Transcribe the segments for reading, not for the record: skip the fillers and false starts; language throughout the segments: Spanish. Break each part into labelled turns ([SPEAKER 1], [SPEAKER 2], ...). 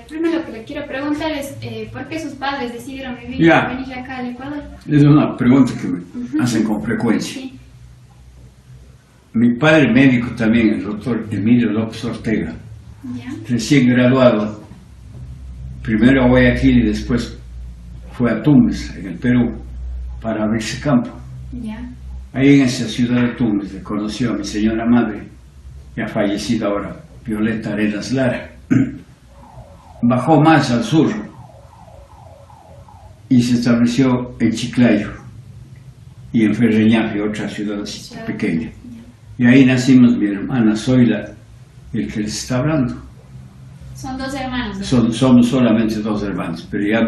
[SPEAKER 1] primero lo que le quiero preguntar es ¿por qué sus padres decidieron venir acá al Ecuador?
[SPEAKER 2] Es una pregunta que me hacen con frecuencia.
[SPEAKER 1] Sí.
[SPEAKER 2] Mi padre médico también, el doctor Emilio López Ortega, recién graduado, primero a Guayaquil y después fue a Tumbes, en el Perú, para abrirse campo. Ahí en esa ciudad de Tumbes le conoció a mi señora madre, ya fallecida ahora, Violeta Arenas Lara. Bajó más al sur y se estableció en Chiclayo y en Ferreñafe, otra ciudad pequeña. Y ahí nacimos mi hermana Zoila, el que les está hablando.
[SPEAKER 1] ¿Son dos hermanos?
[SPEAKER 2] Somos solamente dos hermanos, pero ya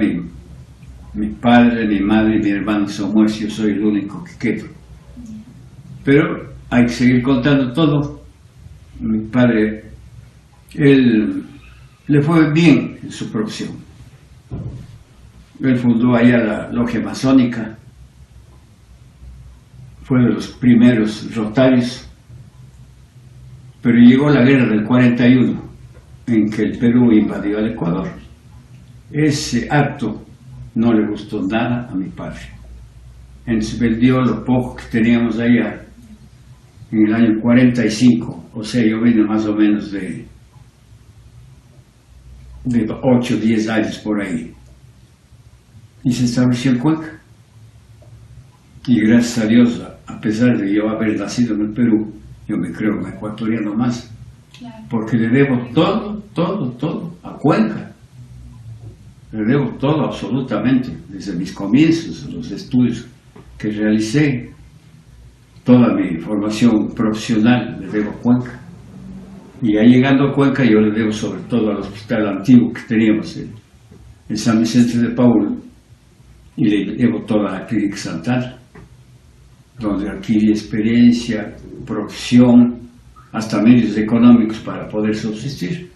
[SPEAKER 2] mi padre, mi madre y mi hermano son muertos, yo soy el único que quedo. Pero hay que seguir contando todo. Mi padre, él le fue bien en su profesión. Él fundó allá la logia masónica, fue de los primeros rotarios, pero llegó la guerra del 41, en que el Perú invadió al Ecuador. Ese acto no le gustó nada a mi padre. Entonces vendió lo poco que teníamos allá en el año 45, o sea, yo vine más o menos de 8 o 10 años por ahí. Y se estableció en Cuenca. Y gracias a Dios, a pesar de yo haber nacido en el Perú, yo me creo un ecuatoriano más. Porque le debo todo a Cuenca. Le debo todo absolutamente, desde mis comienzos, los estudios que realicé, toda mi formación profesional le debo a Cuenca. Y ya llegando a Cuenca yo le debo sobre todo al hospital antiguo que teníamos en San Vicente de Paúl, y le debo toda la Clínica Santana, donde adquirí experiencia, profesión, hasta medios económicos para poder subsistir.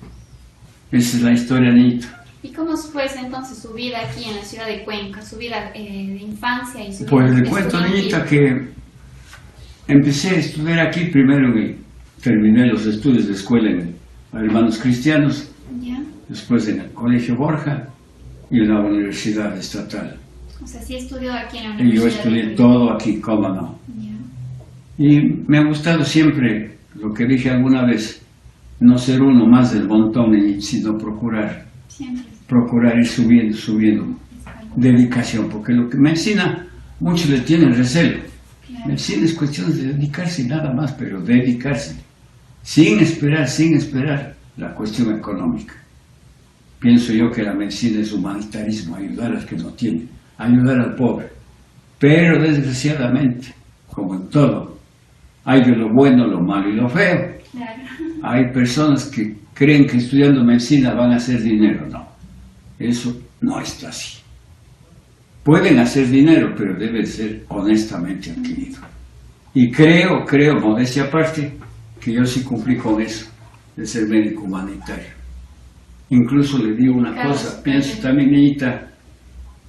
[SPEAKER 2] Esa es la historia, niñita.
[SPEAKER 1] ¿Y cómo fue entonces su vida aquí en la ciudad de Cuenca, su vida de infancia y su vida
[SPEAKER 2] Pues le cuento, niñita, que empecé a estudiar aquí primero, terminé los estudios de escuela en Hermanos Cristianos, después en el Colegio Borja y en la Universidad Estatal.
[SPEAKER 1] O sea, sí estudió aquí en la universidad.
[SPEAKER 2] Y yo estudié todo aquí, cómo no. Y me ha gustado siempre lo que dije alguna vez, no ser uno más del montón, sino procurar ir subiendo, dedicación, porque lo que medicina, muchos le tienen recelo. Medicina es cuestión de dedicarse y nada más, pero dedicarse, sin esperar la cuestión económica. Pienso yo que la medicina es humanitarismo, ayudar al que no tiene, ayudar al pobre. Pero desgraciadamente, como en todo, hay de lo bueno, lo malo y lo feo. Hay personas que creen que estudiando medicina van a hacer dinero. No, eso no está así. Pueden hacer dinero, pero debe ser honestamente adquirido. Y creo, modestia aparte, que yo sí cumplí con eso, de ser médico humanitario. Incluso le digo una cosa, pienso también, niñita,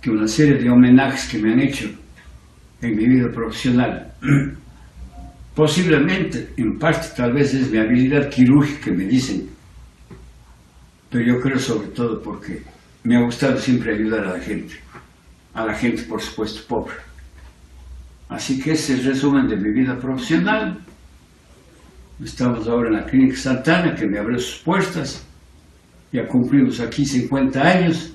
[SPEAKER 2] que una serie de homenajes que me han hecho en mi vida profesional, posiblemente, en parte, tal vez es mi habilidad quirúrgica que me dicen, pero yo creo sobre todo porque me ha gustado siempre ayudar a la gente por supuesto pobre. Así que ese es el resumen de mi vida profesional. Estamos ahora en la Clínica Santana, que me abrió sus puertas, ya cumplimos aquí 50 años,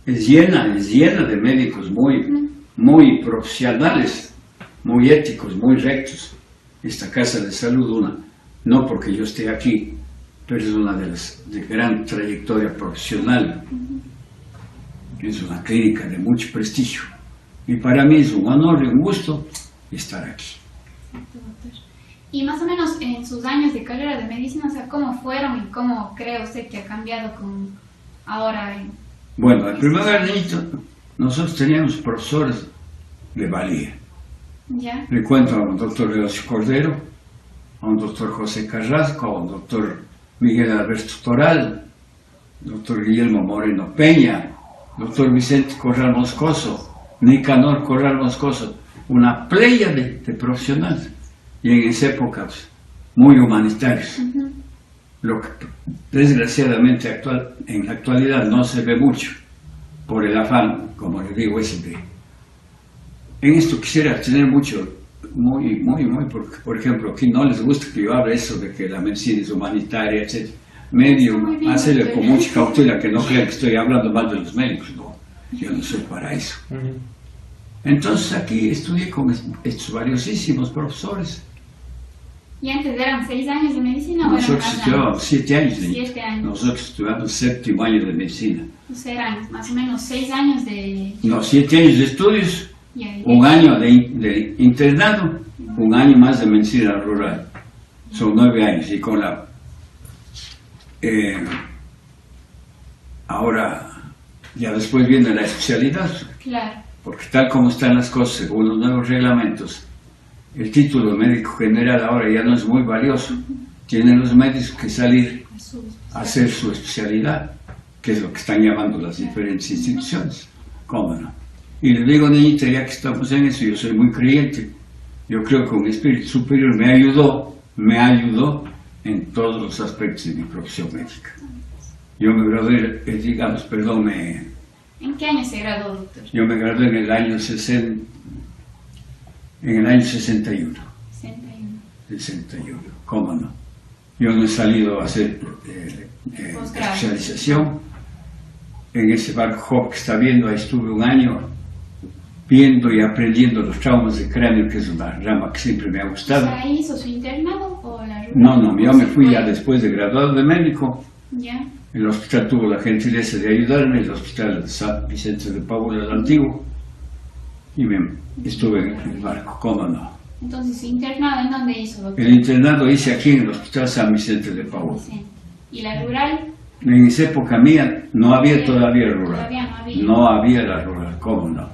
[SPEAKER 2] es llena de médicos muy profesionales, muy éticos, muy rectos. Esta casa de salud, no porque yo esté aquí, pero es una de gran trayectoria profesional. Es una clínica de mucho prestigio. Y para mí es un honor y un gusto estar aquí.
[SPEAKER 1] Exacto, doctor. Y más o menos en sus años de carrera de medicina, o sea, ¿cómo fueron y cómo cree usted que ha cambiado con ahora?
[SPEAKER 2] Bueno, en primer lugar, nosotros teníamos profesores de valía. Le cuento a un doctor Leocio Cordero, a un doctor José Carrasco, a un doctor Miguel Alberto Toral, doctor Guillermo Moreno Peña, doctor Vicente Corral Moscoso, Nicanor Corral Moscoso, una playa de profesionales, y en esa época muy humanitarios. lo que desgraciadamente en la actualidad no se ve mucho, por el afán, como le digo, ese de... En esto quisiera tener mucho, muy, porque, por ejemplo, aquí no les gusta que yo hable eso de que la medicina es humanitaria, etc. Medio, hacerle con mucha cautela, que no crean que estoy hablando mal de los médicos, no, yo no soy para eso. Entonces aquí estudié con estos valiosísimos profesores.
[SPEAKER 1] ¿Y antes eran 6 años de medicina?
[SPEAKER 2] Nosotros estudiábamos 7 años.
[SPEAKER 1] 7 años.
[SPEAKER 2] Nosotros estudiamos 7º año de medicina.
[SPEAKER 1] O sea, eran más o menos 6 años de...
[SPEAKER 2] No, 7 años de estudios, un año de internado, un año más de medicina rural. Son 9 años. Y con la... ahora, ya después viene la especialidad.
[SPEAKER 1] Claro.
[SPEAKER 2] Porque tal como están las cosas, según los nuevos reglamentos, el título de médico general ahora ya no es muy valioso. Tienen los médicos que salir a hacer su especialidad, que es lo que están llamando las diferentes instituciones. ¿Cómo no? Y le digo, niñita, ya que estamos en eso, yo soy muy creyente. Yo creo que un espíritu superior me ayudó en todos los aspectos de mi profesión médica. Yo me gradué, digamos, perdón,
[SPEAKER 1] ¿En qué año se graduó, doctor?
[SPEAKER 2] Yo me gradué en el año 61. 61, ¿cómo no? Yo no he salido a hacer especialización. En ese barco Hop que está viendo, ahí estuve un año viendo y aprendiendo los traumas de cráneo, que es una rama que siempre me ha gustado.
[SPEAKER 1] ¿Ahí hizo su internado o la rural?
[SPEAKER 2] No, yo me fui ya después de graduado de médico.
[SPEAKER 1] Ya.
[SPEAKER 2] El hospital tuvo la gentileza de ayudarme, el hospital de San Vicente de Paúl, el antiguo, y estuve en el barco, ¿cómo no?
[SPEAKER 1] Entonces, ¿su internado en dónde hizo, doctor?
[SPEAKER 2] El internado hice aquí en el hospital San Vicente de Paúl.
[SPEAKER 1] ¿Y la rural?
[SPEAKER 2] En esa época mía no había todavía rural.
[SPEAKER 1] Todavía no había.
[SPEAKER 2] No había la rural, ¿cómo no?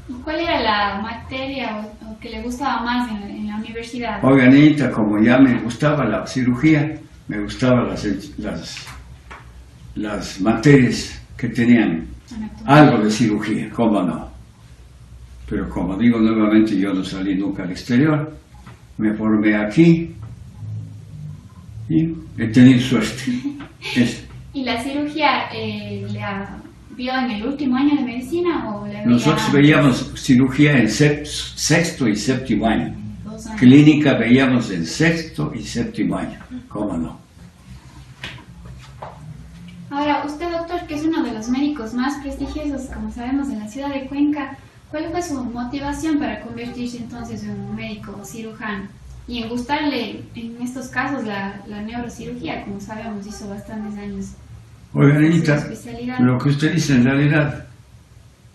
[SPEAKER 1] ¿Y cuál era la materia o que le gustaba más en la universidad?
[SPEAKER 2] Oiga, niñita, como ya me gustaba la cirugía, me gustaban las materias que tenían algo de cirugía, ¿cómo no? Pero como digo nuevamente, yo no salí nunca al exterior, me formé aquí y he tenido suerte.
[SPEAKER 1] ¿Y la cirugía la vio en el último año de medicina o la veía
[SPEAKER 2] Nosotros veíamos cirugía en 6º y 7º año.
[SPEAKER 1] 2 años.
[SPEAKER 2] Clínica veíamos en 6º y 7º año, ¿cómo no?
[SPEAKER 1] Ahora, usted, doctor, que es uno de los médicos más prestigiosos, como sabemos, de la ciudad de Cuenca, ¿cuál fue su motivación para convertirse entonces en un médico cirujano? Y en gustarle, en estos casos, la neurocirugía, como sabemos, hizo bastantes años.
[SPEAKER 2] Oiga, niñita, lo que usted dice en realidad,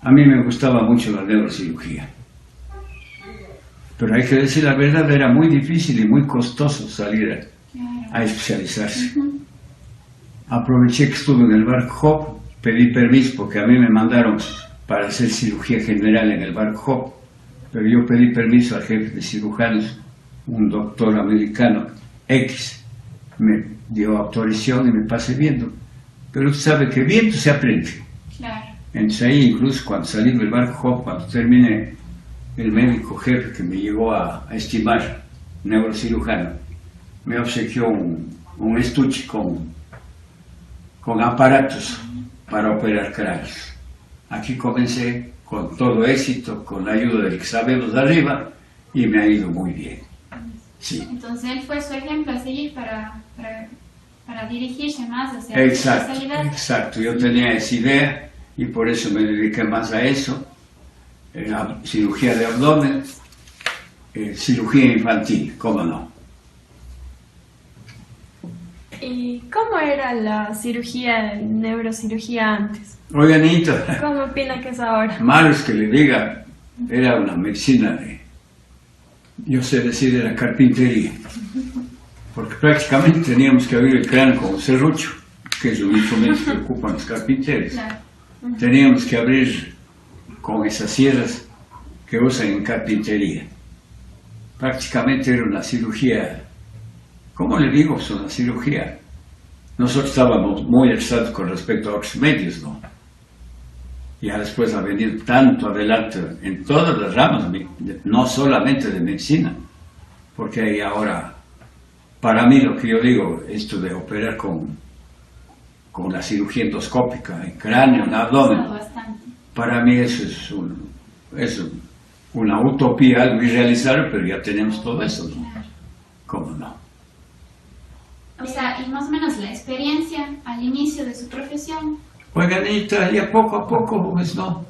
[SPEAKER 2] a mí me gustaba mucho la neurocirugía. Pero hay que decir la verdad, era muy difícil y muy costoso salir a especializarse. Aproveché que estuve en el barco Hop, pedí permiso porque a mí me mandaron para hacer cirugía general en el barco Hop, pero yo pedí permiso al jefe de cirujanos, un doctor americano X, me dio autorización y me pasé viendo. Pero usted sabe que viendo se aprende.
[SPEAKER 1] Claro.
[SPEAKER 2] Entonces ahí, incluso cuando salí del barco Hop, cuando terminé, el médico jefe que me llegó a estimar, neurocirujano, me obsequió un estuche con aparatos para operar cráneos. Aquí comencé con todo éxito, con la ayuda del que sabemos de arriba, y me ha ido muy bien. Sí.
[SPEAKER 1] Entonces él fue su ejemplo a seguir para dirigirse más hacia la especialidad.
[SPEAKER 2] Exacto, yo tenía esa idea y por eso me dediqué más a eso, la cirugía de abdomen, cirugía infantil, ¿cómo no?
[SPEAKER 3] ¿Y cómo era la cirugía, neurocirugía antes?
[SPEAKER 2] Oiga, niñito,
[SPEAKER 3] ¿Cómo opina que es ahora?
[SPEAKER 2] malo es que le diga, era una medicina yo sé decir, era carpintería. Porque prácticamente teníamos que abrir el cráneo con un serrucho, que es el instrumento que ocupan los carpinteros.
[SPEAKER 1] Claro.
[SPEAKER 2] Teníamos que abrir con esas sierras que usan en carpintería. Prácticamente era una cirugía, ¿cómo le digo? Es una cirugía. Nosotros estábamos muy avanzados con respecto a otros medios, ¿no? Ya después ha venido tanto adelante en todas las ramas, no solamente de medicina, porque hay ahora para mí lo que yo digo, esto de operar con la cirugía endoscópica en cráneo, en abdomen, para mí eso es una utopía, algo irrealizable, pero ya tenemos todo eso, ¿no? ¿Cómo no?
[SPEAKER 1] O sea, y más o menos la experiencia al inicio de su profesión.
[SPEAKER 2] Oiga, Anita, ya poco a poco, pues no.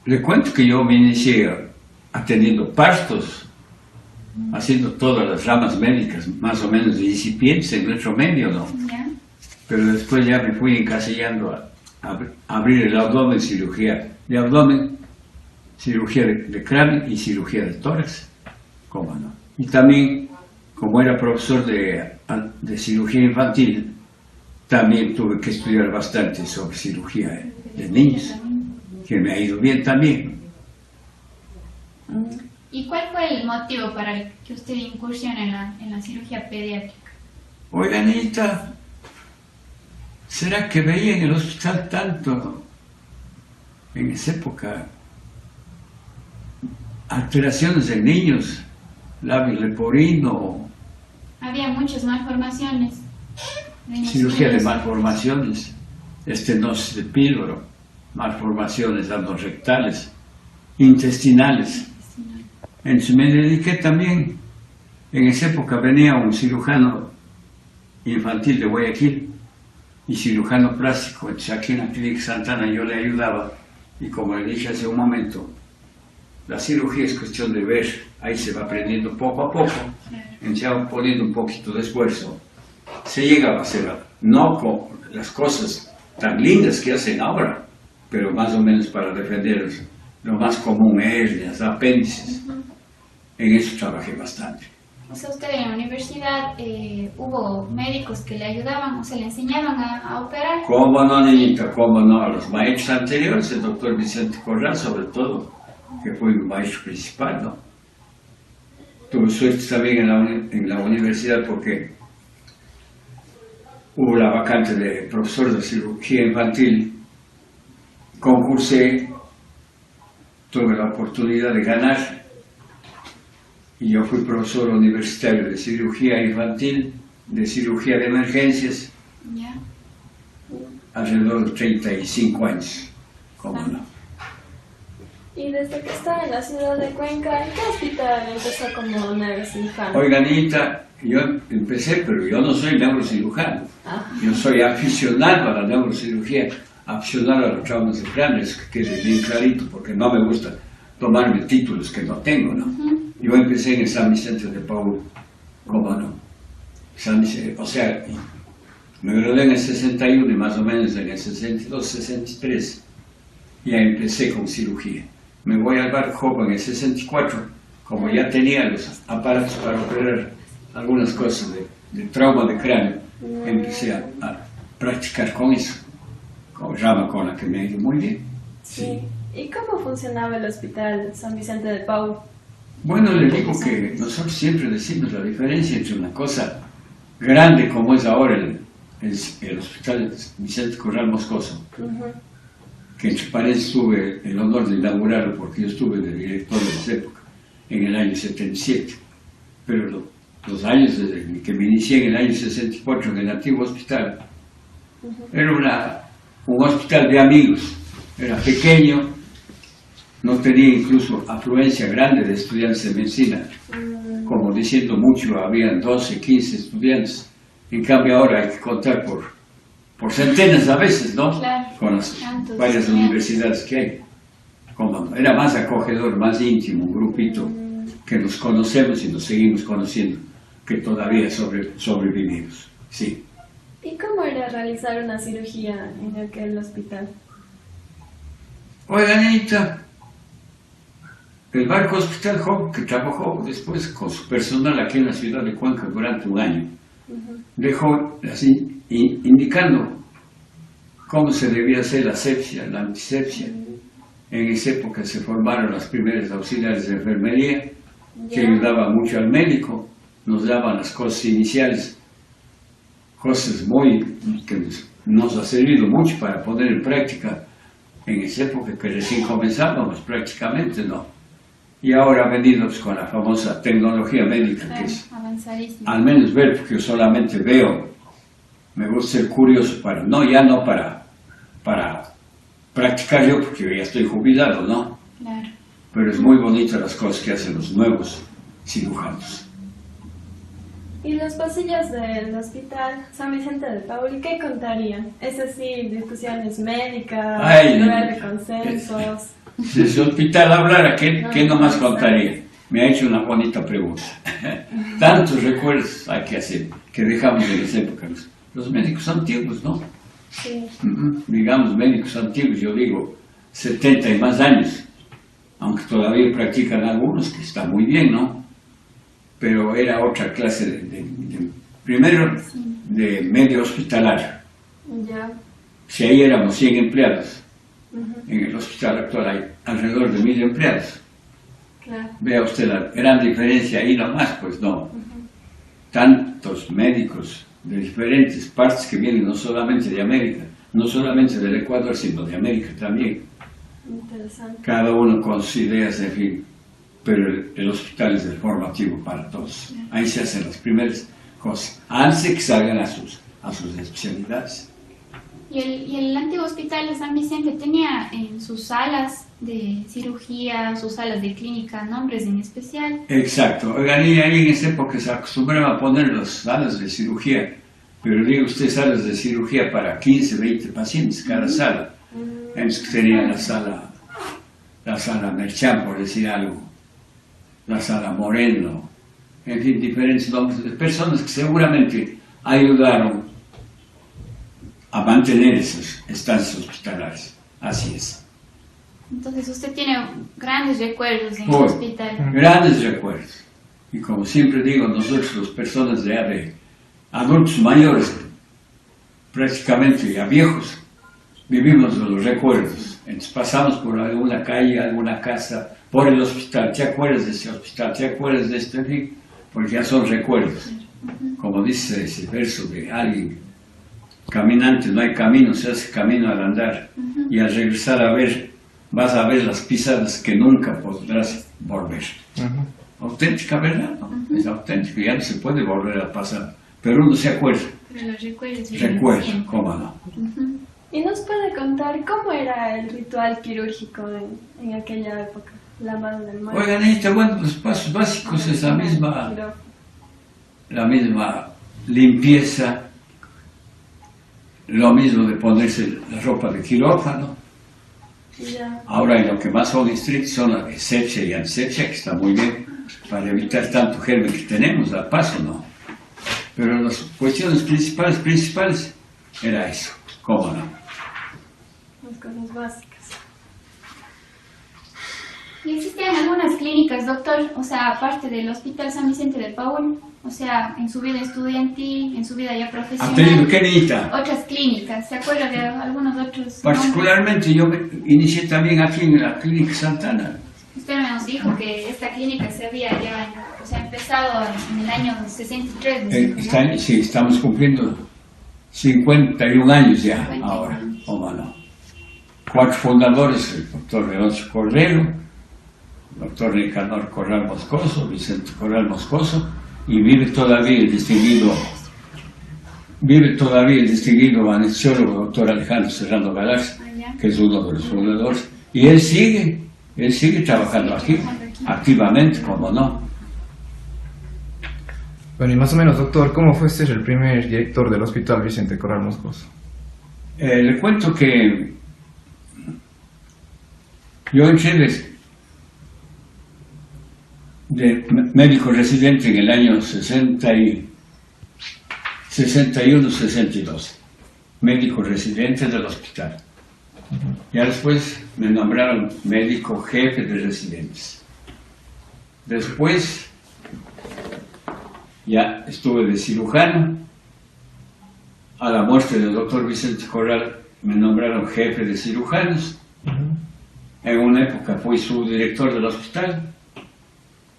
[SPEAKER 2] Le cuento que yo me inicié atendiendo partos, haciendo todas las ramas médicas, más o menos incipientes en nuestro medio, ¿no?
[SPEAKER 1] ¿Ya?
[SPEAKER 2] Pero después ya me fui encasillando a abrir el abdomen, cirugía de abdomen, cirugía de cráneo y cirugía de tórax, ¿cómo no? Y también, como era profesor de cirugía infantil, también tuve que estudiar bastante sobre cirugía de niños, que me ha ido bien también.
[SPEAKER 1] ¿Y cuál fue el motivo para que usted incursione en la cirugía pediátrica?
[SPEAKER 2] Oiga, Anita, ¿será que veía en el hospital tanto, en esa época, alteraciones en niños, labio leporino?
[SPEAKER 1] Había muchas malformaciones.
[SPEAKER 2] Cirugía de malformaciones, estenosis de píloro, malformaciones anorrectales, intestinales. Entonces me dediqué también, en esa época venía un cirujano infantil de Guayaquil y cirujano plástico, entonces aquí en la Clínica Santana yo le ayudaba, y como le dije hace un momento, la cirugía es cuestión de ver, ahí se va aprendiendo poco a poco, entonces ya poniendo un poquito de esfuerzo, se llega a hacer, no con las cosas tan lindas que hacen ahora, pero más o menos para defender lo más común, hernias, apéndices. En eso trabajé bastante.
[SPEAKER 1] O sea, usted en la universidad hubo médicos que le ayudaban, o se le enseñaban a operar.
[SPEAKER 2] ¿Cómo no, niñita? ¿Cómo no? A los maestros anteriores, el doctor Vicente Corral, sobre todo, que fue mi maestro principal, ¿no? Tuve suerte también en la universidad porque hubo la vacante de profesor de cirugía infantil, concursé, tuve la oportunidad de ganar y yo fui profesor universitario de cirugía infantil, de cirugía de emergencias,
[SPEAKER 1] ¿Ya?
[SPEAKER 2] Alrededor de 35 años, ¿cómo no?
[SPEAKER 3] Y desde que estaba en la ciudad de Cuenca, ¿en qué hospital empezó como neurocirujano?
[SPEAKER 2] Oiga, Anita, yo empecé, pero yo no soy neurocirujano. Yo soy aficionado a la neurocirugía, aficionado a los traumas de cráneos, que quede bien clarito, porque no me gusta tomarme títulos que no tengo, ¿no? Yo empecé en el San Vicente de Paúl, ¿cómo no? O sea, me gradué en el 61 y más o menos en el 62, 63, ya empecé con cirugía. Me voy al Barco en el 64, como ya tenía los aparatos para operar algunas cosas de trauma de cráneo, empecé a practicar con eso, con rama con la que me ha ido muy bien.
[SPEAKER 3] Sí. ¿Y cómo funcionaba el hospital San Vicente de Paúl?
[SPEAKER 2] Bueno, le digo que nosotros siempre decimos la diferencia entre una cosa grande como es ahora el hospital Vicente Corral Moscoso, que entre paréntesis tuve el honor de inaugurarlo porque yo estuve de director de esa época, en el año 77, pero los años desde que me inicié en el año 64 en el antiguo hospital, era un hospital de amigos, era pequeño, no tenía incluso afluencia grande de estudiantes de medicina, como diciendo mucho, habían 12, 15 estudiantes, en cambio ahora hay que contar por centenas a veces, ¿no?
[SPEAKER 1] Claro,
[SPEAKER 2] con las varias universidades que hay. Como era más acogedor, más íntimo, un grupito que nos conocemos y nos seguimos conociendo, que todavía sobrevivimos. Sí.
[SPEAKER 3] ¿Y cómo era realizar una cirugía en aquel hospital?
[SPEAKER 2] Oiga, Anita, el Barco Hospital Home, que trabajó después con su personal aquí en la ciudad de Cuenca durante un año, dejó así, indicando cómo se debía hacer la asepsia, la antisepsia. En esa época se formaron las primeras auxiliares de enfermería, que ayudaban mucho al médico, nos daban las cosas iniciales, cosas que nos ha servido mucho para poner en práctica en esa época que recién comenzábamos prácticamente, ¿no? Y ahora venidos con la famosa tecnología médica,
[SPEAKER 1] claro,
[SPEAKER 2] que es
[SPEAKER 1] avanzadísimo.
[SPEAKER 2] al menos ver, porque yo solamente veo, me gusta ser curioso ya no para practicar yo, porque yo ya estoy jubilado, ¿no?
[SPEAKER 1] Claro.
[SPEAKER 2] Pero es muy bonito las cosas que hacen los nuevos cirujanos.
[SPEAKER 3] ¿Y los pasillos del Hospital San Vicente de Paul qué contarían? Es decir, discusiones médicas, lugar de consensos.
[SPEAKER 2] Si ese hospital hablara, ¿qué nomás contaría? Me ha hecho una bonita pregunta. Tantos recuerdos hay que hacer, que dejamos de las épocas. Los médicos antiguos, ¿no?
[SPEAKER 3] Sí.
[SPEAKER 2] Digamos, médicos antiguos, yo digo, 70 y más años. Aunque todavía practican algunos, que está muy bien, ¿no? Pero era otra clase primero, de medio hospitalario.
[SPEAKER 3] Ya.
[SPEAKER 2] Si ahí éramos 100 empleados, en el hospital actual hay alrededor de 1000 empleados.
[SPEAKER 3] Claro.
[SPEAKER 2] Vea usted la gran diferencia ahí nomás, pues no. Tantos médicos de diferentes partes que vienen no solamente de América, no solamente del Ecuador, sino de América también.
[SPEAKER 3] Interesante.
[SPEAKER 2] Cada uno con sus ideas, en fin. Pero el hospital es el formativo para todos. Ahí se hacen las primeras cosas, antes de que salgan a sus especialidades.
[SPEAKER 1] Y el antiguo hospital de San Vicente tenía en sus salas de cirugía, sus salas de clínica, nombres en especial.
[SPEAKER 2] Exacto. Oigan, y ahí en esa época se acostumbraba a poner las salas de cirugía, pero diga usted salas de cirugía para 15, 20 pacientes cada sala. Entonces tenía la sala Merchán, por decir algo, la sala Moreno, en fin, diferentes nombres de personas que seguramente ayudaron a mantener esas estancias hospitalarias. Así es.
[SPEAKER 1] Entonces usted tiene grandes recuerdos en el hospital.
[SPEAKER 2] Grandes recuerdos. Y como siempre digo, nosotros las personas de adultos mayores, prácticamente ya viejos, vivimos de los recuerdos. Entonces pasamos por alguna calle, alguna casa, por el hospital. ¿Te acuerdas de ese hospital? ¿Te acuerdas de este fin? Porque ya son recuerdos. Como dice ese verso de alguien, caminante no hay camino, se hace camino al andar. Y al regresar a ver, vas a ver las pisadas que nunca podrás volver. Auténtica, ¿verdad? ¿No? Es auténtico, ya no se puede volver a pasar. Pero uno se acuerda.
[SPEAKER 1] Pero los recuerdos.
[SPEAKER 2] Recuerda, cómo no.
[SPEAKER 3] ¿Y nos puede contar cómo era el ritual quirúrgico en aquella época? La mano del mar.
[SPEAKER 2] Oigan, ahí está, bueno, los pasos básicos es la misma limpieza, lo mismo de ponerse la ropa de quirófano.
[SPEAKER 3] Ya.
[SPEAKER 2] Ahora lo que más son estrictos son la asepsia y antisepsia, que está muy bien para evitar tanto germen que tenemos al paso, ¿no? Pero las cuestiones principales era eso, ¿cómo no?
[SPEAKER 3] Las cosas básicas.
[SPEAKER 1] ¿Y existen algunas clínicas, doctor? O sea, aparte del Hospital San Vicente de Paul, o sea, en su vida estudiantil, en su vida ya profesional.
[SPEAKER 2] ¿Ha tenido qué, niñita?
[SPEAKER 1] Otras clínicas, ¿se acuerda de algunos otros?
[SPEAKER 2] Particularmente yo me inicié también aquí en la Clínica Santana.
[SPEAKER 1] Usted nos dijo que esta clínica se había ya, o sea, empezado en el año 63. ¿No?
[SPEAKER 2] Sí, estamos cumpliendo 51 años ya ahora, ¿cómo no? 4 fundadores, el doctor Leoncio Cordero, el doctor Nicanor Corral Moscoso, Vicente Corral Moscoso, y vive todavía el distinguido anestesiólogo doctor Alejandro Serrano Galarza, que es uno de los fundadores, y él sigue trabajando aquí, activamente, como no.
[SPEAKER 4] Bueno, y más o menos, doctor, ¿cómo fue ser el primer director del Hospital Vicente Corral Moscoso?
[SPEAKER 2] Le cuento que yo entré de médico residente en el año 61-62, médico residente del hospital. Ya después me nombraron médico jefe de residentes. Después ya estuve de cirujano. A la muerte del doctor Vicente Corral me nombraron jefe de cirujanos. En una época fui subdirector del hospital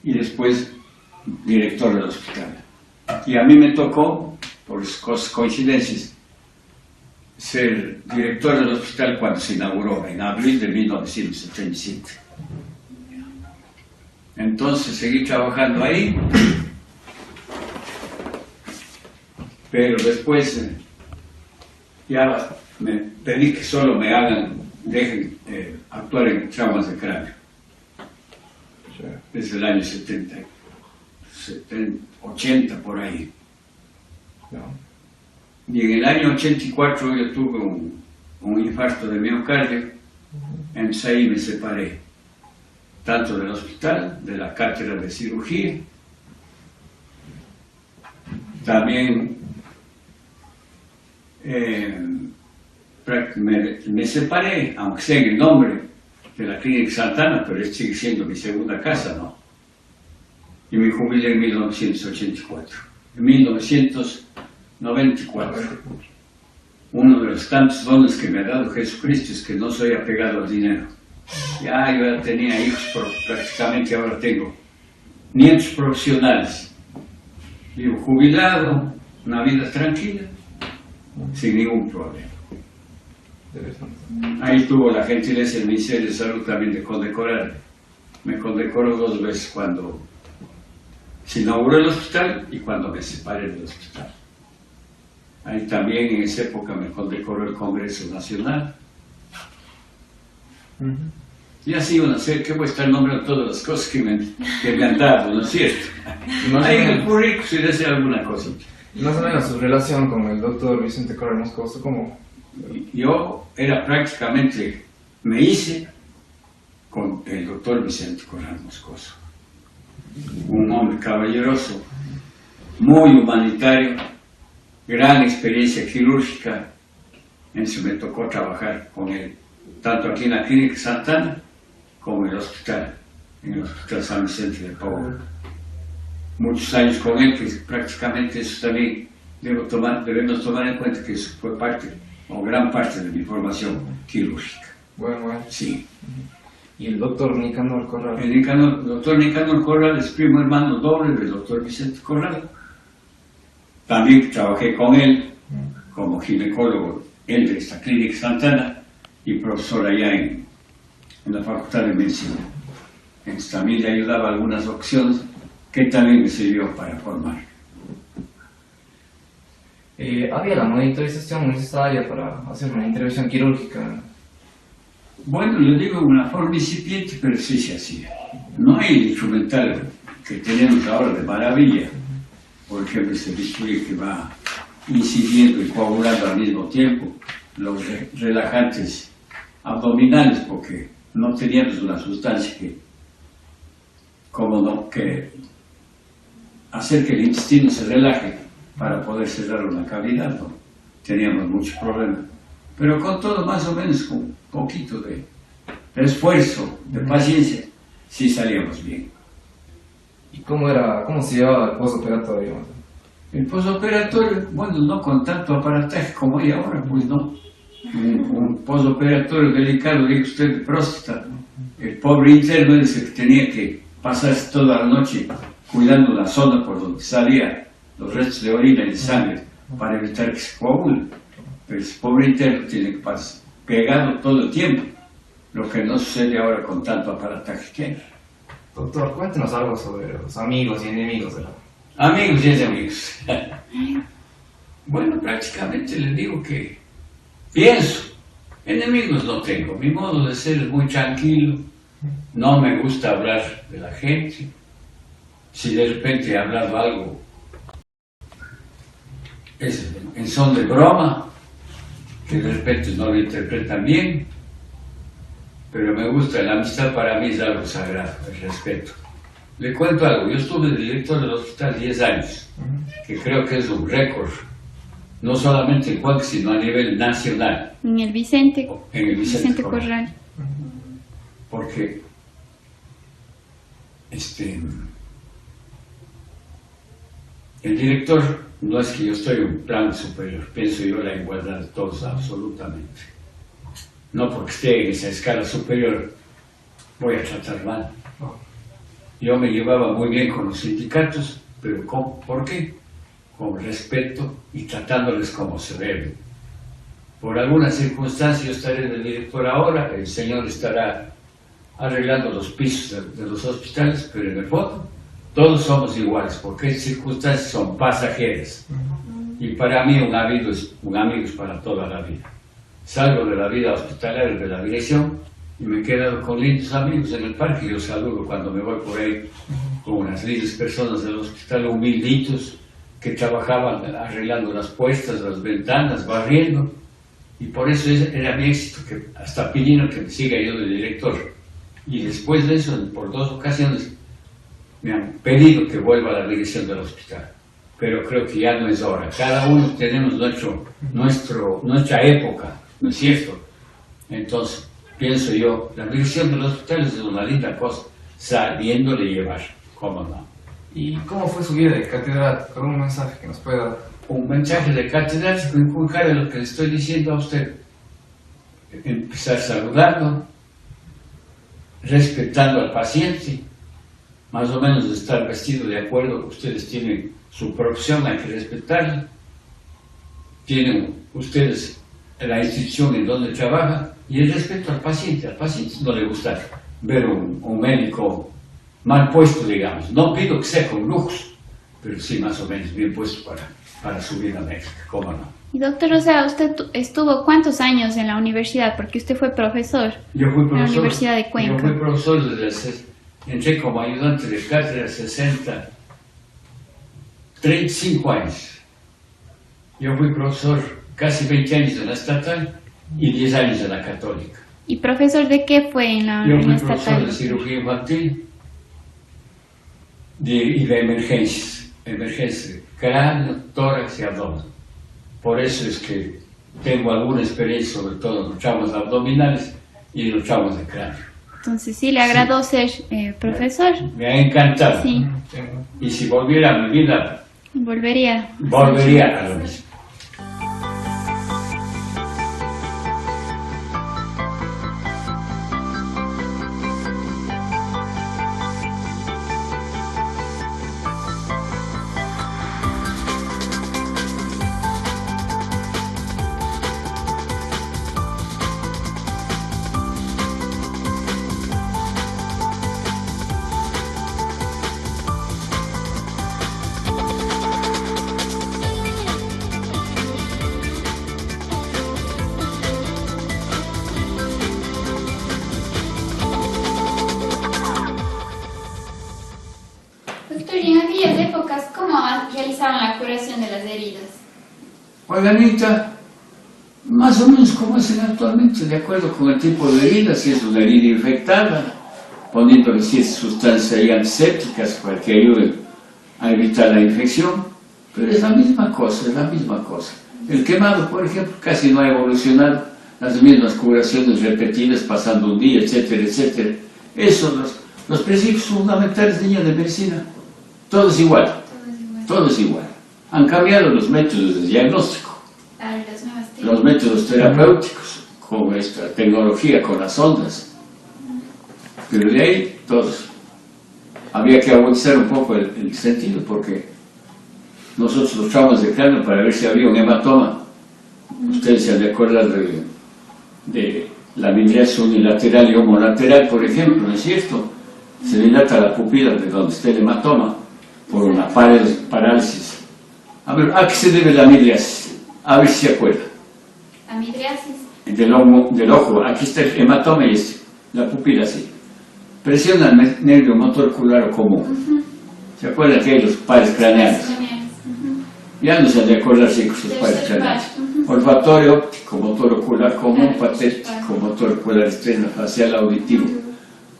[SPEAKER 2] y después director del hospital. Y a mí me tocó, por coincidencias, ser director del hospital cuando se inauguró, en abril de 1977. Entonces seguí trabajando ahí, pero después ya me pedí que solo me dejen actuar en traumas de cráneo. Desde el año 80 por ahí. Y en el año 84 yo tuve un infarto de miocardio, entonces ahí me separé, tanto del hospital, de la cátedra de cirugía, también me separé, aunque sea en el nombre de la Clínica Santana, pero sigue siendo mi segunda casa, ¿no? Y me jubilé en 1984. En 1994, uno de los tantos dones que me ha dado Jesucristo es que no soy apegado al dinero. Ya yo tenía hijos, prácticamente ahora tengo nietos profesionales. Vivo jubilado, una vida tranquila, sin ningún problema. Ahí tuvo la gentileza del Ministerio de Salud también de condecorarme. Me condecoró 2 veces cuando se inauguró el hospital y cuando me separé del hospital. Ahí también en esa época me condecoró el Congreso Nacional. Y así uno sé que voy a estar nombrando todas las cosas que me han dado, ¿no es cierto? Ahí en el currículum si desea alguna cosita.
[SPEAKER 4] Más o menos su relación con el doctor Vicente Corral Moscoso, ¿cómo?
[SPEAKER 2] Yo me hice con el doctor Vicente Corral Moscoso. Un hombre caballeroso, muy humanitario, gran experiencia quirúrgica. Entonces me tocó trabajar con él, tanto aquí en la Clínica Santana como en el hospital San Vicente de Paúl. Muchos años con él, que prácticamente eso también debemos tomar en cuenta que eso fue parte, o gran parte de mi formación quirúrgica.
[SPEAKER 4] Bueno.
[SPEAKER 2] Sí.
[SPEAKER 4] ¿Y el doctor Nicanor Corral?
[SPEAKER 2] El doctor Nicanor Corral es primo hermano doble del doctor Vicente Corral. También trabajé con él como ginecólogo, él de esta Clínica Santana, y profesor allá en la Facultad de Medicina. Entonces también le ayudaba a algunas opciones que también me sirvió para formar.
[SPEAKER 4] ¿Había la monitorización necesaria para hacer una intervención quirúrgica?
[SPEAKER 2] Bueno, yo digo una forma incipiente, pero sí se hacía. No hay el instrumental que tenemos ahora de maravilla. Por ejemplo, ese bisturí que va incidiendo y coagulando al mismo tiempo, los relajantes abdominales, porque no teníamos una sustancia que hacer que el intestino se relaje para poder cerrar una cavidad, ¿no? Teníamos muchos problemas. Pero con todo, más o menos, con un poquito de esfuerzo, de paciencia, sí salíamos bien.
[SPEAKER 4] ¿Y cómo se llevaba el postoperatorio?
[SPEAKER 2] El postoperatorio, bueno, no con tanto aparataje como hay ahora, pues no. Un postoperatorio delicado, dice usted, de próstata. El pobre interno es el que tenía que pasarse toda la noche cuidando la zona por donde salían los restos de orina y de sangre para evitar que se coagule. Pero ese pobre interno tiene que pasar pegado todo el tiempo, lo que no sucede ahora con tanto aparataje que hay.
[SPEAKER 4] Doctor, cuéntenos algo sobre los amigos y enemigos de la...
[SPEAKER 2] Amigos y enemigos. Bueno, prácticamente les digo que pienso, enemigos no tengo. Mi modo de ser es muy tranquilo, no me gusta hablar de la gente. Si de repente he hablado algo, es en son de broma, que de repente no lo interpretan bien, pero me gusta, la amistad para mí es algo sagrado, el respeto. Le cuento algo, yo estuve de director del hospital 10 años, que creo que es un récord, no solamente en Cuenca, sino a nivel nacional.
[SPEAKER 1] En el Vicente
[SPEAKER 2] Corral. Porque el director, no es que yo estoy en un plano superior, pienso yo la igualdad de todos absolutamente. No porque esté en esa escala superior voy a tratar mal. Yo me llevaba muy bien con los sindicatos, pero ¿por qué? Con respeto y tratándoles como se debe. Por alguna circunstancia yo estaré de director ahora, el señor estará arreglando los pisos de los hospitales, pero en el fondo todos somos iguales, porque las circunstancias son pasajeras. Y para mí un amigo es para toda la vida. Salgo de la vida hospitalaria de la dirección y me he quedado con lindos amigos en el parque. Yo saludo cuando me voy por ahí con unas lindas personas del hospital, humilditos, que trabajaban arreglando las puertas, las ventanas, barriendo. Y por eso era mi éxito, que hasta pidieron que me siga yo de director. Y después de eso, por 2 ocasiones, me han pedido que vuelva a la dirección del hospital. Pero creo que ya no es hora. Cada uno tenemos nuestra época, ¿no es cierto? Entonces, pienso yo, la dirección del hospital es una linda cosa, sabiéndole llevar, ¿cómo no?
[SPEAKER 4] ¿Y cómo fue su vida de catedrático? ¿Con un mensaje que nos pueda dar?
[SPEAKER 2] Un mensaje de catedrático inculcar de lo que le estoy diciendo a usted. Empezar saludando, respetando al paciente, más o menos de estar vestido de acuerdo. Ustedes tienen su profesión, hay que respetarla. Tienen ustedes la institución en donde trabajan y el respeto al paciente. Al paciente no le gusta ver un médico mal puesto, digamos. No pido que sea con lujos, pero sí más o menos bien puesto para su vida médica, ¿cómo no?
[SPEAKER 1] Y doctor, o sea, ¿usted estuvo cuántos años en la universidad? Porque usted fue profesor.
[SPEAKER 2] Yo fui profesor
[SPEAKER 1] en la Universidad de Cuenca.
[SPEAKER 2] Yo fui profesor entré como ayudante de cátedra 35 años. Yo fui profesor casi 20 años en la estatal y 10 años en la católica.
[SPEAKER 1] ¿Y profesor de qué fue en la estatal?
[SPEAKER 2] Yo fui profesor de cirugía infantil y de emergencias de cráneo, tórax y abdomen. Por eso es que tengo alguna experiencia, sobre todo en los traumas abdominales y en los traumas de cráneo.
[SPEAKER 1] Entonces, ¿sí le agradó ser profesor?
[SPEAKER 2] Me ha encantado.
[SPEAKER 1] Sí.
[SPEAKER 2] Y si volviera a mi vida,
[SPEAKER 1] volvería
[SPEAKER 2] a lo mismo.
[SPEAKER 1] En aquellas épocas, ¿cómo realizaban la curación de las heridas?
[SPEAKER 2] Pues Anita, más o menos como hacen actualmente, de acuerdo con el tipo de herida, si es una herida infectada, poniéndole ciertas sustancias ahí antisépticas para que ayuden a evitar la infección, pero es la misma cosa, El quemado, por ejemplo, casi no ha evolucionado, las mismas curaciones repetidas, pasando un día, etcétera, etcétera. Esos son los principios fundamentales de medicina. Todo es igual. Han cambiado los métodos de diagnóstico, los métodos terapéuticos, con esta tecnología, con las ondas. Pero de ahí, todos. Había que agudizar un poco el sentido, porque nosotros los traumas de cráneo, para ver si había un hematoma, ustedes se han de acordar de la midriasis unilateral y homolateral, por ejemplo, ¿no es cierto? Se dilata la pupila de donde está el hematoma por una parálisis. A ver, ¿a qué se debe la midriasis? A ver si se acuerda.
[SPEAKER 1] ¿La midriasis?
[SPEAKER 2] Del ojo, aquí está el hematoma y la pupila así. Presiona el nervio motor ocular común. ¿Se acuerdan que hay los pares craneales? Ya no se han de acordar si con sus pares craneales. Olfatorio óptico, motor ocular común, patético, motor ocular externo, facial, auditivo,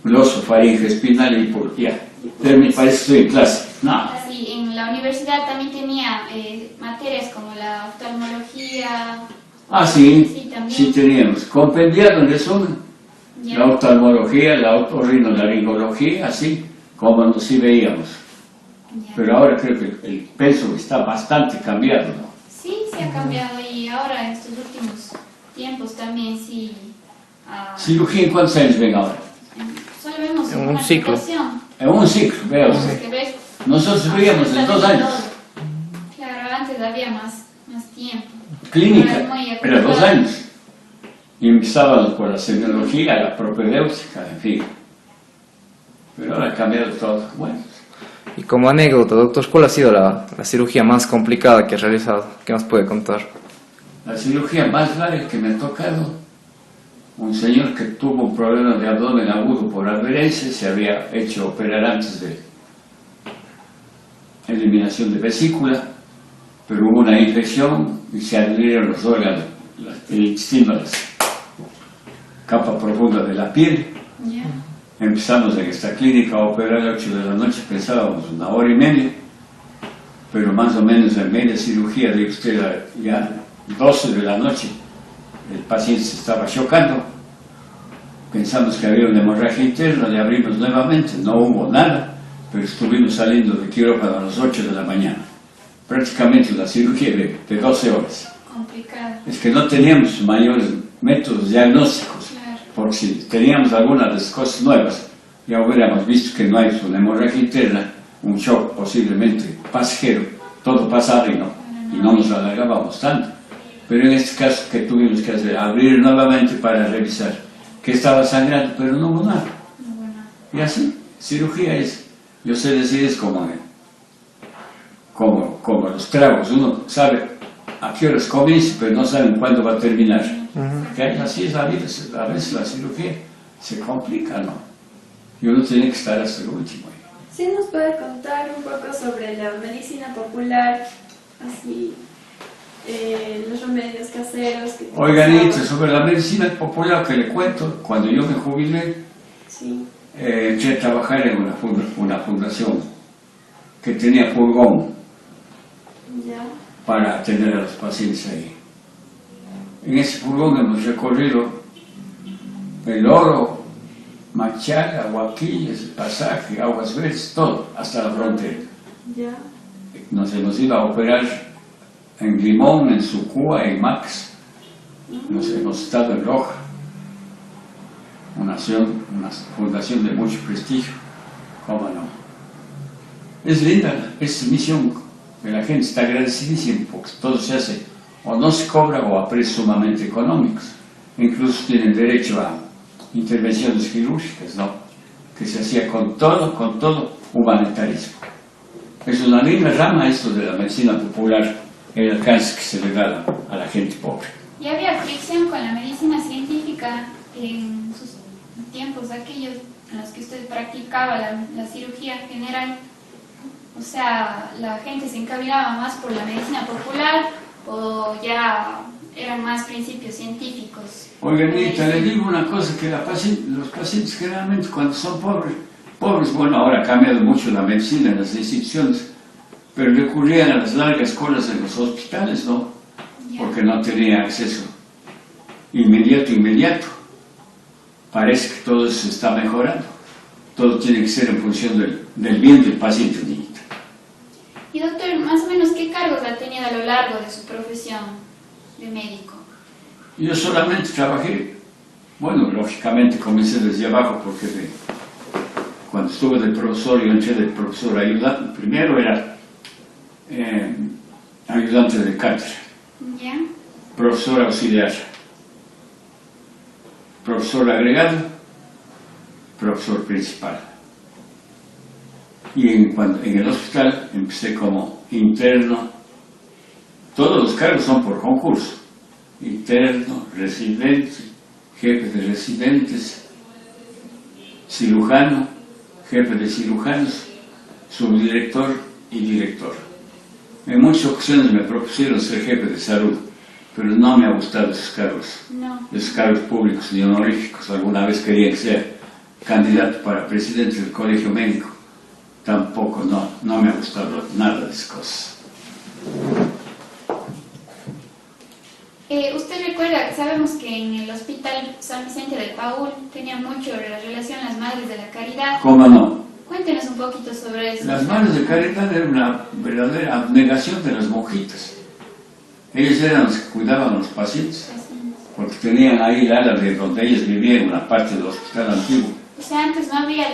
[SPEAKER 2] gloso, faringe, espinal y ya. Me parece que estoy en clase. No.
[SPEAKER 1] Sí, en la universidad también tenía materias como la oftalmología.
[SPEAKER 2] Sí teníamos. Compendiado en resumen. Ya. La oftalmología, la otorrinolaringología, así como nos sí veíamos. Ya. Pero ahora creo que el peso está bastante cambiado, ¿no?
[SPEAKER 1] Sí, se ha cambiado y ahora en estos últimos tiempos también sí.
[SPEAKER 2] ¿Cirugía en cuántos años ven ahora?
[SPEAKER 1] Solo vemos
[SPEAKER 4] en un ciclo.
[SPEAKER 2] En un ciclo, veamos. Nosotros veíamos en 2 años.
[SPEAKER 1] Claro, antes había más tiempo.
[SPEAKER 2] Clínica, era 2 años. Y empezábamos por la semiología, la propedéutica, en fin. Pero ahora ha cambiado todo. Bueno.
[SPEAKER 4] Y como anécdota, doctor, ¿cuál ha sido la cirugía más complicada que ha realizado? ¿Qué nos puede contar?
[SPEAKER 2] La cirugía más larga que me ha tocado, un señor que tuvo un problema de abdomen agudo por adherencia, se había hecho operar antes de eliminación de vesícula, pero hubo una infección y se adherieron los órganos, el intestino, la capa profunda de la piel.
[SPEAKER 1] Yeah.
[SPEAKER 2] Empezamos en esta clínica a operar a las 8 de la noche, pensábamos 1 hora y media, pero más o menos en media cirugía de usted ya 12 de la noche, el paciente se estaba chocando, pensamos que había una hemorragia interna, le abrimos nuevamente, no hubo nada, pero estuvimos saliendo de quirófano a las 8 de la mañana, prácticamente la cirugía de 12 horas.
[SPEAKER 1] Complicado.
[SPEAKER 2] Es que no teníamos mayores métodos diagnósticos, claro. Porque si teníamos algunas de las cosas nuevas, ya hubiéramos visto que no hay una hemorragia interna, un shock posiblemente pasajero, todo pasado y no nos alargábamos tanto. Pero en este caso que tuvimos que hacer, abrir nuevamente para revisar que estaba sangrando, pero no hubo nada. Y así, cirugía es, yo sé decir, es como los tragos, uno sabe a qué horas comienza, pero no saben cuándo va a terminar. Así es la vida, a veces la cirugía se complica, ¿no? Y uno tiene que estar hasta el último.
[SPEAKER 3] ¿Sí nos puede contar un poco sobre la medicina popular, así, los remedios caseros?
[SPEAKER 2] Oiganita, sobre la medicina popular que le cuento, cuando yo me jubilé,
[SPEAKER 3] sí.
[SPEAKER 2] Entré a trabajar en una fundación que tenía furgón para atender a los pacientes ahí. En ese furgón hemos recorrido el Oro, Machala, Huaquillas, el Pasaje, Aguas Verdes, todo, hasta la frontera. Nos hemos ido a operar en Limón, en Sucúa, en Max. Nos hemos estado en Loja, una fundación de mucho prestigio, cómo no. Es linda esta misión, que la gente está agradecidísima porque todo se hace, o no se cobra o a precios sumamente económicos. Incluso tienen derecho a intervenciones quirúrgicas, ¿no? Que se hacía con todo humanitarismo. Es una linda rama esto de la medicina popular, el alcance que se le da a la gente pobre.
[SPEAKER 1] ¿Y había fricción con la medicina científica en sus tiempos aquellos en los que usted practicaba la cirugía general? O sea, ¿la gente se encaminaba más por la medicina popular o ya eran más principios científicos?
[SPEAKER 2] Oiga, Anita, le digo una cosa, que los pacientes generalmente cuando son pobres, bueno, ahora ha cambiado mucho la medicina en las instituciones, pero recurrían a las largas colas en los hospitales, ¿no? Porque no tenía acceso inmediato. Parece que todo eso se está mejorando. Todo tiene que ser en función del bien del paciente, niñita.
[SPEAKER 1] Y doctor, más o menos, ¿qué cargos ha tenido a lo largo de su profesión de médico?
[SPEAKER 2] Yo solamente trabajé, bueno, lógicamente comencé desde abajo porque cuando estuve de profesor, yo entré de profesor ayudante. Primero era ayudante de cátedra, profesor auxiliar, profesor agregado, profesor principal. Y en el hospital empecé como interno. Todos los cargos son por concurso: interno, residente, jefe de residentes, cirujano, jefe de cirujanos, subdirector y director. En muchas ocasiones me propusieron ser jefe de salud, pero no me ha gustado esos cargos, esos cargos públicos ni honoríficos. Alguna vez quería ser candidato para presidente del colegio médico, tampoco, no me ha gustado nada de esas cosas.
[SPEAKER 1] Usted recuerda, sabemos que en el Hospital San Vicente de Paúl tenía mucho la relación las Madres de la Caridad.
[SPEAKER 2] ¿Cómo no?
[SPEAKER 1] Cuéntenos un poquito sobre eso.
[SPEAKER 2] Las Madres de Caridad era una verdadera abnegación de las monjitas. Ellas eran las que cuidaban a los pacientes, porque tenían ahí el ala de donde ellas vivían, una parte del hospital antiguo.
[SPEAKER 1] O sea, antes no había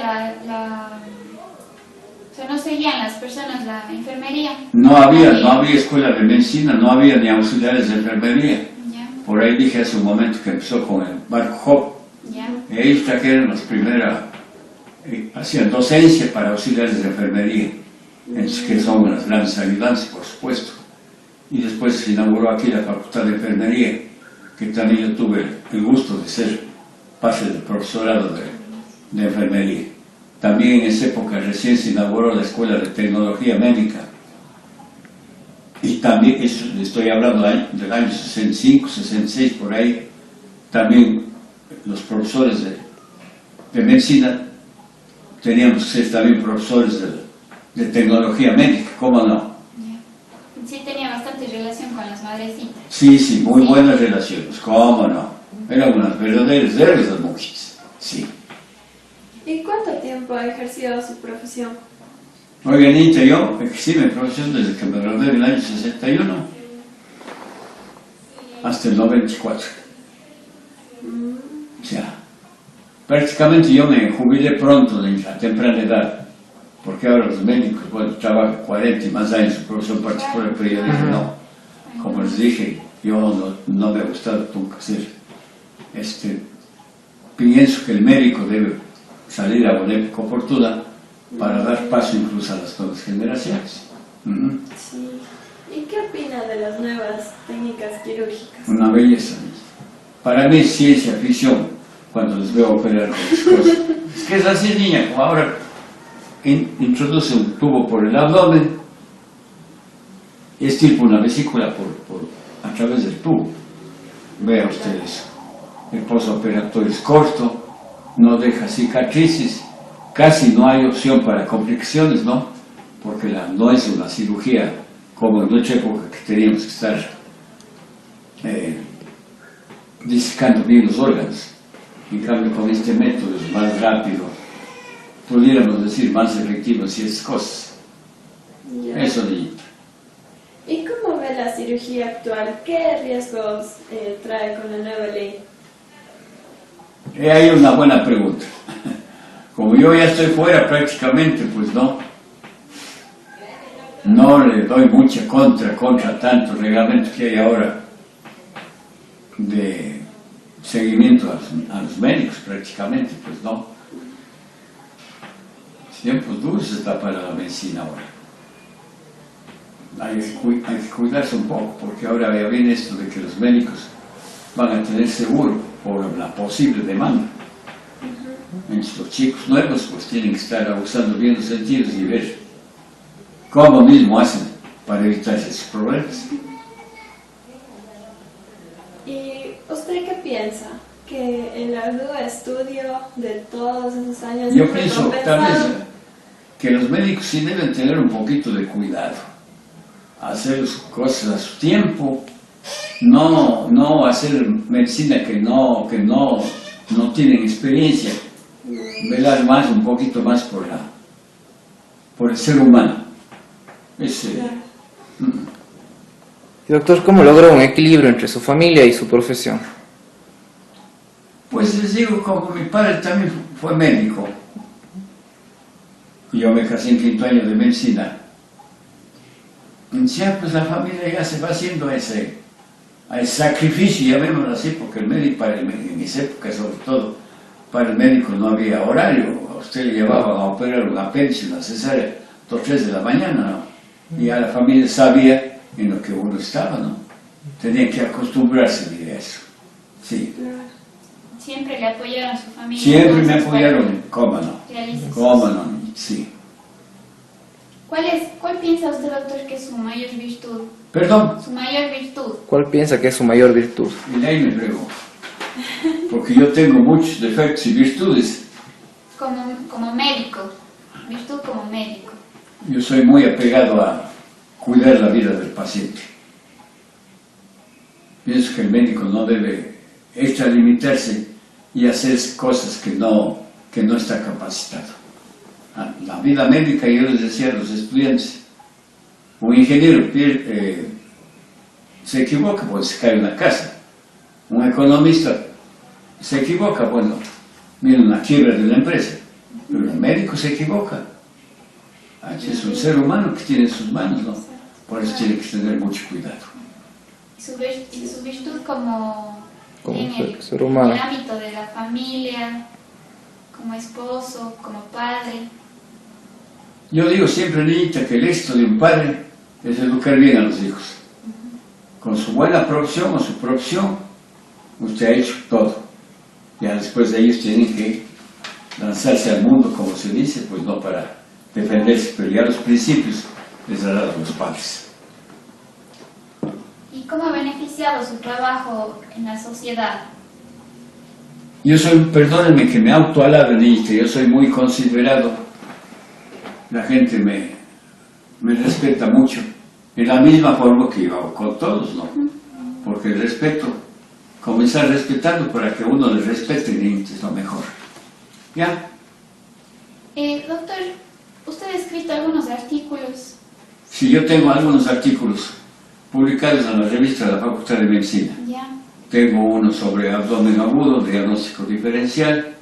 [SPEAKER 1] o sea, no seguían las personas la enfermería. No
[SPEAKER 2] había escuela de medicina, no había ni auxiliares de enfermería. Por ahí dije hace un momento que empezó con el barco Hop. Ellos trajeron las primeras hacían docencia para auxiliares de enfermería, que son las grandes ayudantes, por supuesto. Y después se inauguró aquí la Facultad de Enfermería, que también yo tuve el gusto de ser parte del profesorado de enfermería. También en esa época recién se inauguró la Escuela de Tecnología Médica. Y también, eso, estoy hablando del año 65, 66, por ahí, también los profesores de medicina teníamos que ser también profesores de tecnología médica, ¿cómo no?
[SPEAKER 1] Sí, tenía bastante relación con las madrecitas.
[SPEAKER 2] Sí, muy buenas relaciones, ¿cómo no? Eran unas verdaderas héroes las mujeres, sí.
[SPEAKER 3] ¿Y cuánto tiempo ha ejercido su profesión?
[SPEAKER 2] Oiga, Anita, yo ejercí mi profesión desde que me gradué en el año 61 hasta el 94. O sea, prácticamente yo me jubilé pronto, a temprana edad, porque ahora los médicos, bueno, trabajan 40 y más años en profesión particular, pero yo dije, no, como les dije, yo no me ha gustado nunca ser. Pienso que el médico debe salir a una época oportuna para dar paso incluso a las nuevas generaciones.
[SPEAKER 3] Sí. ¿Y qué opina de las nuevas técnicas quirúrgicas?
[SPEAKER 2] Una belleza. Para mí es ciencia ficción cuando les veo operar con las cosas. Es que es así, niña, como ahora introduce un tubo por el abdomen y estirpa una vesícula a través del tubo. Vean ustedes, el postoperatorio es corto, no deja cicatrices, casi no hay opción para complicaciones, ¿no? Porque no es una cirugía como en nuestra época que teníamos que estar disecando bien los órganos. En cambio, con este método es más rápido, pudiéramos decir más efectivo en ciertas cosas.
[SPEAKER 3] Ya.
[SPEAKER 2] Eso, niñita.
[SPEAKER 3] ¿Y cómo ve la cirugía actual? ¿Qué riesgos trae con la nueva ley?
[SPEAKER 2] Hay una buena pregunta. Como yo ya estoy fuera prácticamente, pues no le doy mucha contra tanto reglamento que hay ahora de seguimiento a los médicos prácticamente, pues no. Tiempos duros está para la medicina ahora. Hay que cuidarse un poco, porque ahora ya viene esto de que los médicos van a tener seguro por la posible demanda. Los chicos nuevos pues tienen que estar abusando bien los sentidos y ver cómo mismo hacen para evitar esos problemas.
[SPEAKER 3] ¿Y usted qué piensa? ¿Que el arduo estudio de todos esos años...
[SPEAKER 2] Yo pienso tal vez que los médicos sí deben tener un poquito de cuidado, hacer las cosas a su tiempo, no hacer medicina que no tienen experiencia, velar un poquito más por el ser humano.
[SPEAKER 4] Y doctor, ¿cómo logra un equilibrio entre su familia y su profesión?
[SPEAKER 2] Pues les digo, como mi padre también fue médico, y yo me casé en 5º año de medicina, ya pues la familia ya se va haciendo a ese sacrificio, llamémoslo así, porque el médico, en esa época sobre todo, para el médico no había horario. A usted le llevaban a operar un apéndice, una cesárea, 2 o 3 de la mañana, ¿no? Y ya la familia sabía en lo que uno estaba, ¿no? Tenía que acostumbrarse a eso. Sí.
[SPEAKER 1] Siempre le apoyaron a su familia.
[SPEAKER 2] Siempre me apoyaron, cómo no. Cómo no, sí.
[SPEAKER 1] ¿Cuál piensa usted, doctor, que es su mayor virtud?
[SPEAKER 2] ¿Perdón?
[SPEAKER 1] Su mayor virtud.
[SPEAKER 4] ¿Cuál piensa que es su mayor virtud?
[SPEAKER 2] Y de ahí me frego. Porque yo tengo muchos defectos y virtudes.
[SPEAKER 1] Como médico. Virtud como médico.
[SPEAKER 2] Yo soy muy apegado a cuidar la vida del paciente. Pienso que el médico no debe extralimitarse y hacer cosas que no está capacitado. La vida médica, yo les decía a los estudiantes, un ingeniero se equivoca, pues se cae en la casa. Un economista se equivoca, bueno, viene una quiebra de la empresa. Pero el médico se equivoca. Es un ser humano que tiene sus manos, ¿no? Por eso tiene que tener mucho cuidado.
[SPEAKER 1] ¿Y su virtud como
[SPEAKER 4] ser humano?
[SPEAKER 1] En el ámbito de la familia, como esposo, como padre?
[SPEAKER 2] Yo digo siempre, niñita, que el éxito de un padre es educar bien a los hijos. Con su buena profesión o su profesión, usted ha hecho todo. Ya después de ellos tienen que lanzarse al mundo, como se dice, pues no para defenderse, pero ya los principios les darán a los padres.
[SPEAKER 1] ¿Y cómo ha beneficiado su trabajo en la sociedad?
[SPEAKER 2] Yo soy, perdónenme que me autoalabe, niñita, yo soy muy considerado. La gente me respeta mucho, en la misma forma que yo hago con todos, ¿no? Porque el respeto, comenzar respetando para que uno le respete, niñita, es lo mejor. ¿Ya?
[SPEAKER 1] Doctor, ¿usted ha escrito algunos artículos?
[SPEAKER 2] Sí, yo tengo algunos artículos publicados en la revista de la Facultad de Medicina.
[SPEAKER 1] Ya.
[SPEAKER 2] Tengo uno sobre abdomen agudo, diagnóstico diferencial.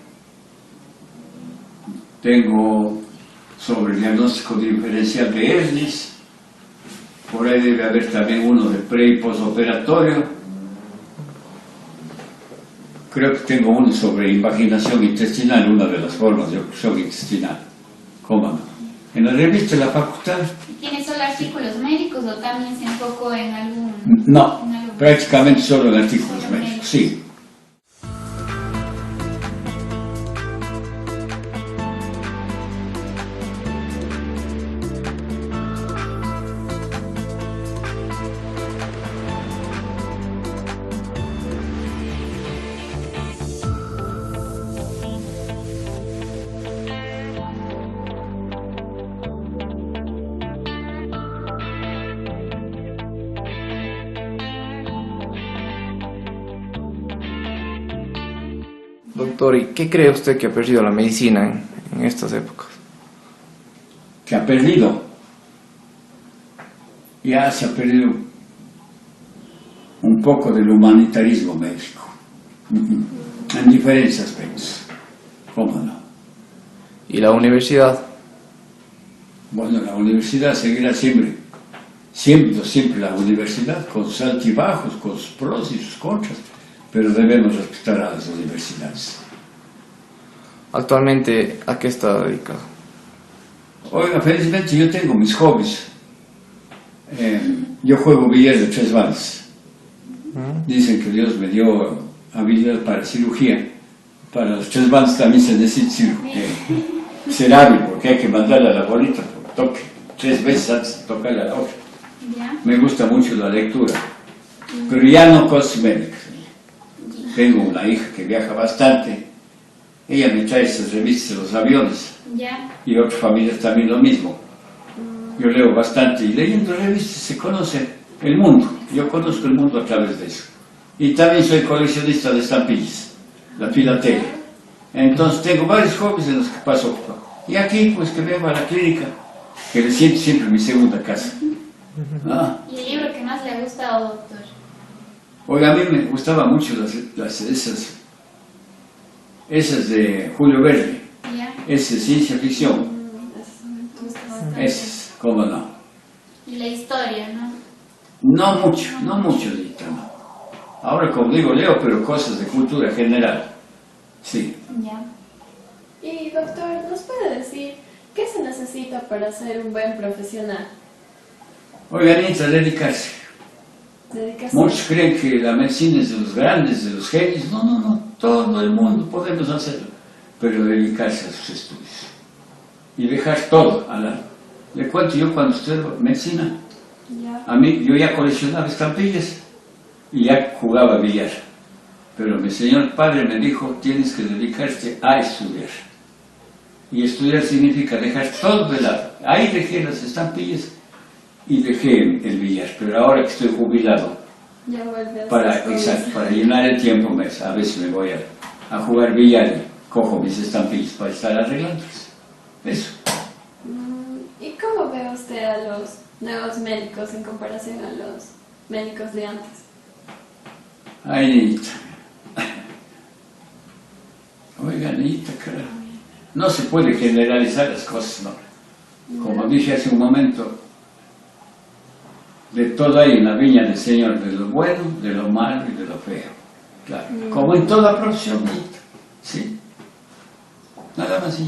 [SPEAKER 2] Tengo sobre el diagnóstico diferencial de hernias. Por ahí debe haber también uno de pre y postoperatorio. Creo que tengo uno sobre invaginación intestinal, una de las formas de oclusión intestinal. ¿Cómo no? En la revista de la facultad.
[SPEAKER 1] ¿Tiene solo artículos médicos o también se enfocó en algún...?
[SPEAKER 2] No,
[SPEAKER 1] en algún...
[SPEAKER 2] prácticamente solo en artículos médicos, sí.
[SPEAKER 4] Doctor, ¿y qué cree usted que ha perdido la medicina en estas épocas?
[SPEAKER 2] ¿Que ha perdido? Ya se ha perdido un poco del humanitarismo médico, en diferentes aspectos. ¿Cómo no?
[SPEAKER 4] ¿Y la universidad?
[SPEAKER 2] Bueno, la universidad seguirá siempre la universidad, con sus altibajos, con sus pros y sus contras, pero debemos respetar a las universidades.
[SPEAKER 4] Actualmente, ¿a qué está dedicado?
[SPEAKER 2] Oiga, felizmente yo tengo mis hobbies. Yo juego billar de 3 bandas. Dicen que Dios me dio habilidad para cirugía. Para los 3 bandas también se necesita ser hábil, porque hay que mandarle a la bolita por toque 3 veces antes de tocarle a la otra. Me gusta mucho la lectura, pero ya no cosas médicas. Tengo una hija que viaja bastante. Ella me trae esas revistas de los aviones. Y otras familias también lo mismo. Yo leo bastante y leyendo revistas se conoce el mundo. Yo conozco el mundo a través de eso. Y también soy coleccionista de estampillas, la filatelia. Entonces tengo varios hobbies en los que paso. Y aquí pues que vengo a la clínica, que le siento siempre mi segunda casa.
[SPEAKER 1] ¿Y el libro que más le ha gustado, doctor?
[SPEAKER 2] Oiga, a mí me gustaban mucho esas de Julio Verne. Esa es ciencia ficción. Esas, cómo no.
[SPEAKER 1] Y la historia, ¿no?
[SPEAKER 2] No mucho, Dita, no. Ahora, como digo, leo, pero cosas de cultura general. Sí.
[SPEAKER 3] Y doctor, ¿nos puede decir qué se necesita para ser un buen profesional?
[SPEAKER 2] Oiga, necesita dedicarse. Muchos creen que la medicina es de los grandes, de los genios. No, todo el mundo podemos hacerlo, pero dedicarse a sus estudios y dejar todo al lado. Le cuento, yo cuando estudiaba medicina, a mí, yo ya coleccionaba estampillas y ya jugaba billar, pero mi señor padre me dijo, tienes que dedicarte a estudiar, y estudiar significa dejar todo de lado. Ahí dejé las estampillas y dejé el billar, pero ahora que estoy jubilado, para llenar el tiempo, a veces me voy a jugar billar y cojo mis estampillas para estar arreglándolas. Eso.
[SPEAKER 3] ¿Y cómo ve usted a los nuevos médicos en comparación a los médicos de antes?
[SPEAKER 2] Ay, niñita. Oiga, niñita, claro. No se puede generalizar las cosas, ¿no? Como dije hace un momento, de todo hay en la viña del Señor, de lo bueno, de lo malo y de lo feo. Claro. Como en toda profesión, ¿sí? nada más.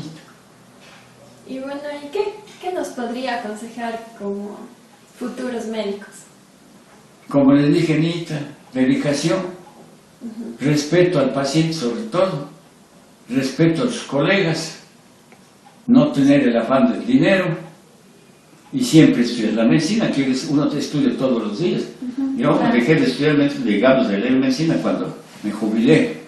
[SPEAKER 3] Y bueno, ¿y qué nos podría aconsejar como futuros médicos?
[SPEAKER 2] Como les dije, Anita, dedicación, respeto al paciente sobre todo, respeto a sus colegas, no tener el afán del dinero y siempre estudiar la medicina, que uno estudia todos los días. Yo dejé de estudiar, digamos, de leer medicina cuando me jubilé,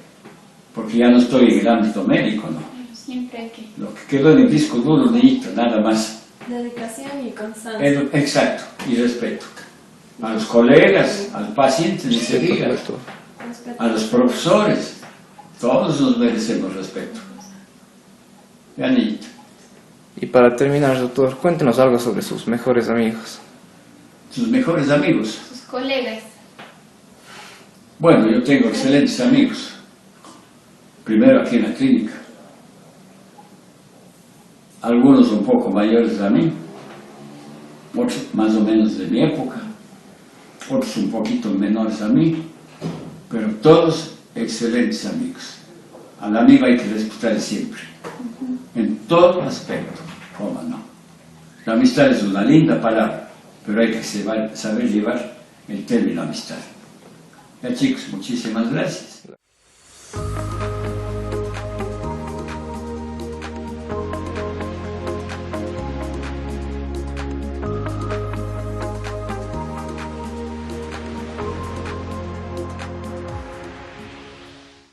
[SPEAKER 2] porque ya no estoy en el ámbito médico, ¿no?
[SPEAKER 1] Siempre hay que...
[SPEAKER 2] Lo que quedó en el disco duro, niñito, nada más.
[SPEAKER 3] Dedicación y constancia.
[SPEAKER 2] Exacto, y respeto. A los colegas, al paciente, ni se diga, a los profesores, todos nos merecemos respeto. Ya, niñito.
[SPEAKER 4] Y para terminar, doctor, cuéntenos algo sobre sus mejores amigos.
[SPEAKER 2] ¿Sus mejores amigos?
[SPEAKER 1] Sus colegas.
[SPEAKER 2] Bueno, yo tengo excelentes amigos. Primero aquí en la clínica. Algunos un poco mayores a mí, otros más o menos de mi época, otros un poquito menores a mí, pero todos excelentes amigos. Al amigo hay que respetar siempre, en todo aspecto, ¿cómo no? La amistad es una linda palabra, pero hay que saber llevar el término amistad. Ya, chicos, muchísimas gracias.